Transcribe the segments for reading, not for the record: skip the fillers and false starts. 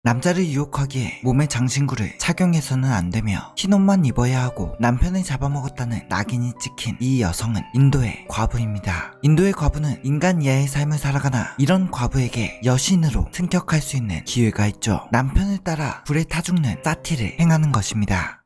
남자를 유혹하기에 몸에 장신구를 착용해서는 안되며 흰 옷만 입어야 하고 남편을 잡아먹었다는 낙인이 찍힌 이 여성은 인도의 과부입니다. 인도의 과부는 인간 이하의 삶을 살아가나 이런 과부에게 여신으로 승격할 수 있는 기회가 있죠. 남편을 따라 불에 타 죽는 사티를 행하는 것입니다.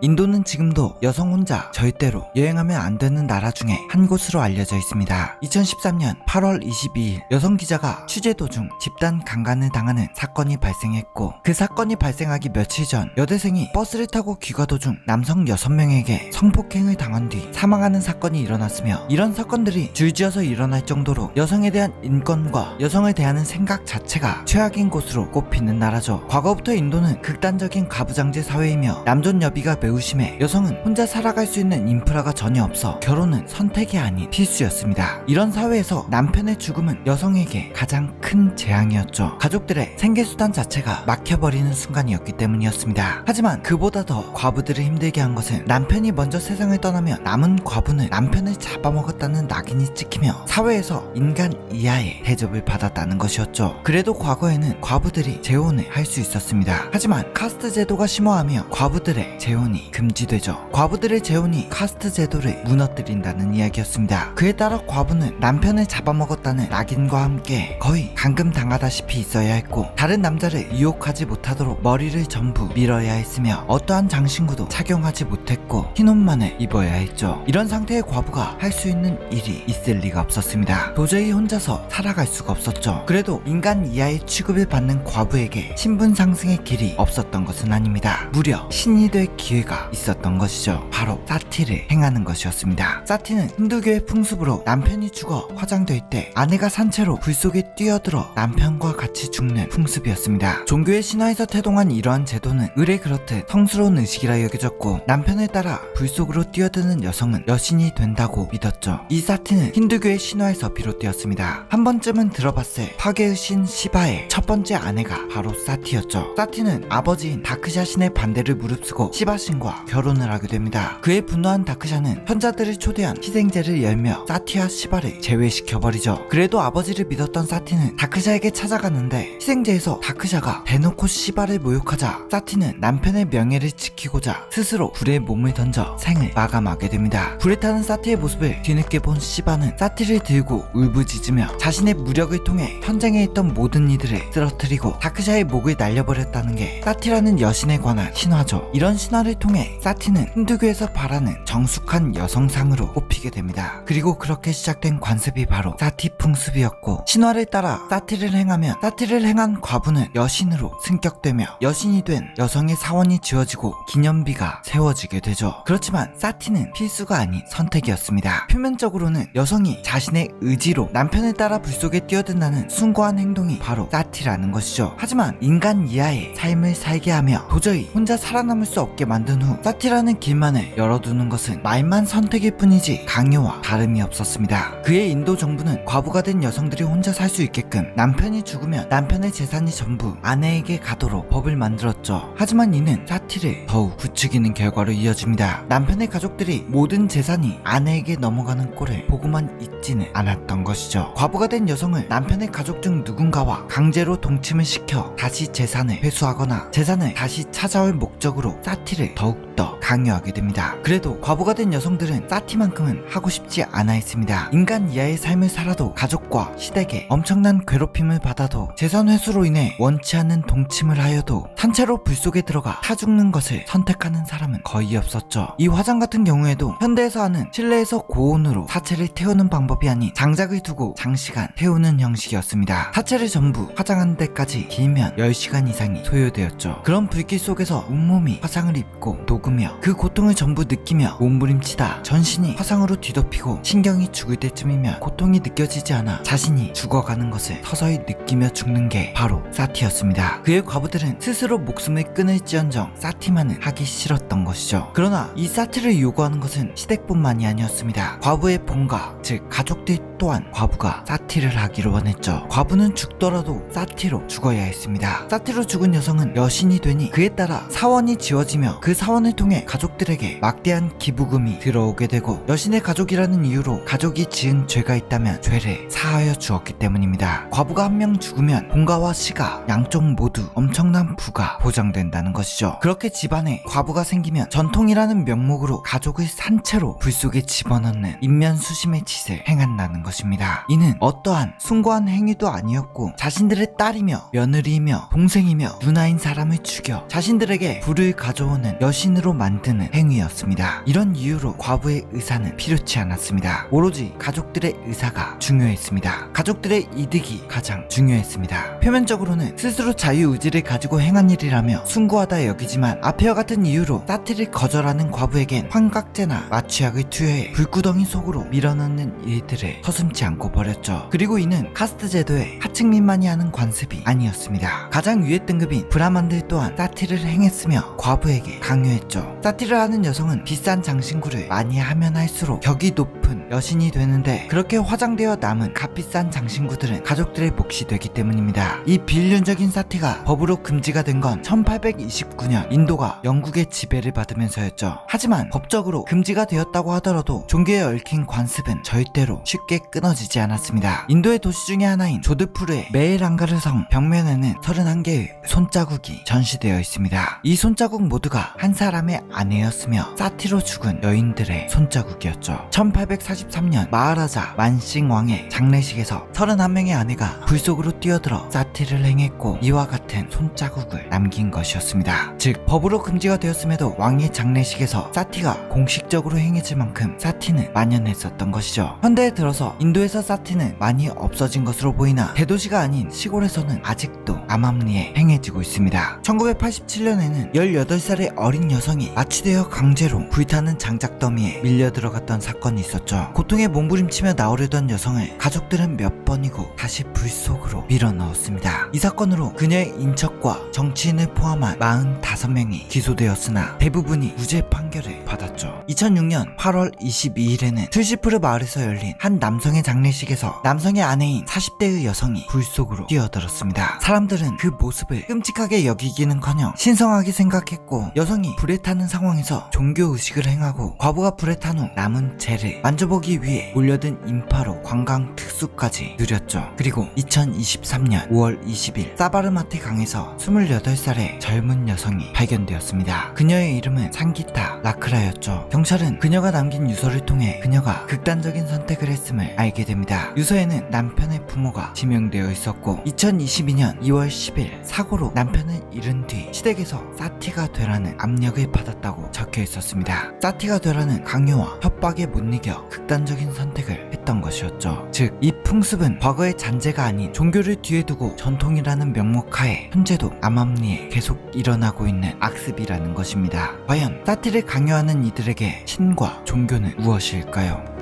인도는 지금도 여성 혼자 절대로 여행하면 안 되는 나라 중에 한 곳으로 알려져 있습니다. 2013년 8월 22일 여성 기자가 취재 도중 집단 강간을 당하는 사건이 발생했고, 그 사건이 발생하기 며칠 전 여대생이 버스를 타고 귀가 도중 남성 6명에게 성폭행을 당한 뒤 사망하는 사건이 일어났으며, 이런 사건들이 줄지어서 일어날 정도로 여성에 대한 인권과 여성을 대하는 생각 자체가 최악인 곳으로 꼽히는 나라죠. 과거부터 인도는 극단적인 가부장제 사회이며 남존 여비가 매우 심해 여성은 혼자 살아갈 수 있는 인프라가 전혀 없어 결혼은 선택이 아닌 필수였습니다. 이런 사회에서 남편의 죽음은 여성에게 가장 큰 재앙이었죠. 가족들의 생계수단 자체가 막혀버리는 순간이었기 때문이었습니다. 하지만 그보다 더 과부들을 힘들게 한 것은 남편이 먼저 세상을 떠나며 남은 과부는 남편을 잡아먹었다는 낙인이 찍히며 사회에서 인간 이하의 대접을 받았다는 것이었죠. 그래도 과거에는 과부들이 재혼을 할 수 있었습니다. 하지만 카스트 제도가 심화하며 과부들의 재혼이 금지되죠. 과부들의 재혼이 카스트 제도를 무너뜨린다는 이야기였습니다. 그에 따라 과부는 남편을 잡아먹었다는 낙인과 함께 거의 감금당하다시피 있어야 했고, 다른 남자를 유혹하지 못하도록 머리를 전부 밀어야 했으며 어떠한 장신구도 착용하지 못했고 흰옷만을 입어야 했죠. 이런 상태의 과부가 할 수 있는 일이 있을 리가 없었습니다. 도저히 혼자서 살아갈 수가 없었죠. 그래도 인간 이하의 취급을 받는 과부에게 신분 상승의 길이 없었던 것은 아닙니다. 무려 신이 될 기회가 있었던 것이죠. 바로 사티를 행하는 것이었습니다. 사티는 힌두교의 풍습으로 남편이 죽어 화장될 때 아내가 산채로 불 속에 뛰어들어 남편과 같이 죽는 풍습이었습니다. 종교의 신화에서 태동한 이러한 제도는 의례 그렇듯 성스러운 의식이라 여겨졌고, 남편을 따라 불 속으로 뛰어드는 여성은 여신이 된다고 믿었죠. 이 사티는 힌두교의 신화에서 비롯되었습니다. 한 번쯤은 들어봤을 화개의 신 시바의 첫 번째 아내가 바로 사티였죠. 사티는 아버지인 다크샤 신의 반대를 무릅쓰고 시바 신과 결혼을 하게 됩니다. 그의 분노한 다크샤는 현자들을 초대한 희생제를 열며 사티와 시바를 제외시켜버리죠. 그래도 아버지를 믿었던 사티는 다크샤에게 찾아갔는데 희생제에서 다크샤가 대놓고 시바를 모욕하자 사티는 남편의 명예를 지키고자 스스로 불에 몸을 던져 생을 마감하게 됩니다. 불에 타는 사티의 모습을 뒤늦게 본 시바는 사티를 들고 울부짖으며 자신의 무력을 통해 현장에 있던 모든 이들을 쓰러뜨리고 다크샤의 목을 날려버렸다는 게 사티라는 여신에 관한 신화죠. 이런 신화를 통해 사티는 힌두교에서 바라는 정숙한 여성상으로 꼽히게 됩니다. 그리고 그렇게 시작된 관습이 바로 사티 풍습이었고, 신화를 따라 사티를 행하면 사티를 행한 과부는 여신으로 승격되며 여신이 된 여성의 사원이 지어지고 기념비가 세워지게 되죠. 그렇지만 사티는 필수가 아닌 선택이었습니다. 표면적으로는 여성이 자신의 의지로 남편을 따라 불 속에 뛰어든다는 숭고한 행동이 바로 사티라는 것이죠. 하지만 인간 이하의 삶을 살게 하며 도저히 혼자 살아남을 수 없게 만든 후 사티라는 길만을 열어두는 것은 말만 선택일 뿐이지 강요와 다름이 없었습니다. 그의 인도 정부는 과부가 된 여성들이 혼자 살 수 있게끔 남편이 죽으면 남편의 재산이 전부 아내에게 가도록 법을 만들었죠. 하지만 이는 사티를 더욱 부추기는 결과로 이어집니다. 남편의 가족들이 모든 재산이 아내에게 넘어가는 꼴을 보고만 있지는 않았던 것이죠. 과부가 된 여성을 남편의 가족 중 누군가와 강제로 동침을 시켜 다시 재산을 회수하거나 재산을 다시 찾아올 목적으로 사티를 더욱더 강요하게 됩니다. 그래도 과부가 된 여성들은 사티만큼은 하고 싶지 않아 했습니다. 인간 이하의 삶을 살아도 가족과 시댁에 엄청난 괴롭힘을 받아도 재산 회수로 인해 원치 않는 동침을 하여도 산채로 불 속에 들어가 타 죽는 것을 선택하는 사람은 거의 없었죠. 이 화장 같은 경우에도 현대에서 하는 실내에서 고온으로 사체를 태우는 방법이 아닌 장작을 두고 장시간 태우는 형식이었습니다. 사체를 전부 화장하는 데까지 길면 10시간 이상이 소요되었죠. 그런 불길 속에서 온몸이 화상을 입고 녹으며 그 고통을 전부 느끼며 몸부림치다 전신이 화상으로 뒤덮이고 신경이 죽을 때쯤이면 고통이 느껴지지 않아 자신이 죽어가는 것을 서서히 느끼며 죽는 게 바로 사티였습니다. 그의 과부들은 스스로 목숨을 끊을지언정 사티만은 하기 싫었던 것이죠. 그러나 이 사티를 요구하는 것은 시댁뿐만이 아니었습니다. 과부의 본가, 즉 가족들 또한 과부가 사티를 하기를 원했죠. 과부는 죽더라도 사티로 죽어야 했습니다. 사티로 죽은 여성은 여신이 되니 그에 따라 사원이 지어지며 그 사원을 통해 가족들에게 막대한 기부금이 들어오게 되고 여신의 가족이라는 이유로 가족이 지은 죄가 있다면 죄를 사하여 주었기 때문입니다. 과부가 한 명 죽으면 본가와 시가 양쪽 모두 엄청난 부가 보장된다는 것이죠. 그렇게 집안에 과부가 생기면 전통이라는 명목으로 가족을 산채로 불 속에 집어넣는 인면수심의 짓을 행한다는 것입니다. 이는 어떠한 숭고한 행위도 아니었고 자신들의 딸이며 며느리이며 동생이며 누나인 사람을 죽여 자신들에게 불을 가져오는 여신으로 만드는 행위였습니다. 이런 이유로 과부의 의사는 필요치 않았습니다. 오로지 가족들의 의사가 중요했습니다. 가족들의 이득이 가장 중요했습니다. 표면적으로는 스스로 자유의지를 가지고 행한 일이라며 숭고하다 여기지만 아페와 같은 이유로 사티를 거절하는 과부에겐 환각제나 마취약을 투여해 불구덩이 속으로 밀어넣는 일들을 서슴지 않고 벌였죠. 그리고 이는 카스트 제도의 하층민만이 하는 관습이 아니었습니다. 가장 위의 등급인 브라만들 또한 사티를 행했으며 과부에게 강요했죠. 사티를 하는 여성은 비싼 장신구를 많이 하면 할수록 격이 높은 여신이 되는데 그렇게 화장되어 남은 값비싼 장신구들은 가족들의 몫이 되기 때문입니다. 이 비윤적인 사티가 법으로 금지가 된 건 1829년 인도가 영국의 지배를 받으면서였죠. 하지만 법적으로 금지가 되었다고 하더라도 종교에 얽힌 관습은 절대로 쉽게 끊어지지 않았습니다. 인도의 도시 중에 하나인 조드푸르의 메헤랑가르 성 벽면에는 31개의 손자국이 전시되어 있습니다. 이 손자국 모두가 한 사람의 아내였으며 사티로 죽은 여인들의 손자국이었죠. 1843년 마하라자 만싱 왕의 장례식에서 31명의 아내가 불 속으로 뛰어들어 사티를 행했고 이와 같은 손자국을 남긴 것이었습니다. 즉 법으로 금지가 되었음에도 왕의 장례식에서 사티가 공식적으로 행해질 만큼 사티는 만연했었던 것이죠. 현대에 들어서 인도에서 사티는 많이 없어진 것으로 보이나 대도시가 아닌 시골에서는 아직도 암암리에 행해지고 있습니다. 1987년에는 18살의 어린 여성이 마취되어 강제로 불타는 장작더미에 밀려 들어갔던 사건이 있었죠. 고통에 몸부림치며 나오려던 여성을 가족들은 몇 번이고 다시 불 속으로 밀어 넣었습니다. 이 사건으로 그녀의 인척과 정치인을 포함한 45명이 기소되었으나 대부분이 무죄 판결을 받았죠. 2006년 8월 22일에는 툴시푸르 마을에서 열린 한 남성의 장례식에서 남성의 아내인 40대의 여성이 불 속으로 뛰어들었습니다. 사람들은 그 모습을 끔찍하게 여기기는커녕 신성하게 생각했고 여성이 불에 타는 상황에서 종교의식을 행하고 과부가 불에 탄 후 남은 재를 만져보기 위해 몰려든 인파로 관광 특수까지 누렸죠. 그리고 2023년 5월 20일 사바르마티 강에서 28살의 젊은 여성이 발견되었습니다. 그녀의 이름은 상기타 라크라였죠. 경찰은 그녀가 남긴 유서를 통해 그녀가 극단적인 선택을 했음을 알게 됩니다. 유서에는 남편의 부모가 지명되어 있었고 2022년 2월 10일 사고로 남편을 잃은 뒤 시댁에서 사티가 되라는 압력을 받았다고 적혀 있었습니다. 사티가 되라는 강요와 협박에 못 이겨 극단적인 선택을 했던 것이었죠. 즉 이 풍습은 과거의 잔재가 아닌 종교를 뒤에 두고 전통이라는 명목하에 현재도 암암리에 계속 일어나고 있는 악습이라는 것입니다. 과연 사티를 강요하는 이들에게 신과 종교는 무엇일까요?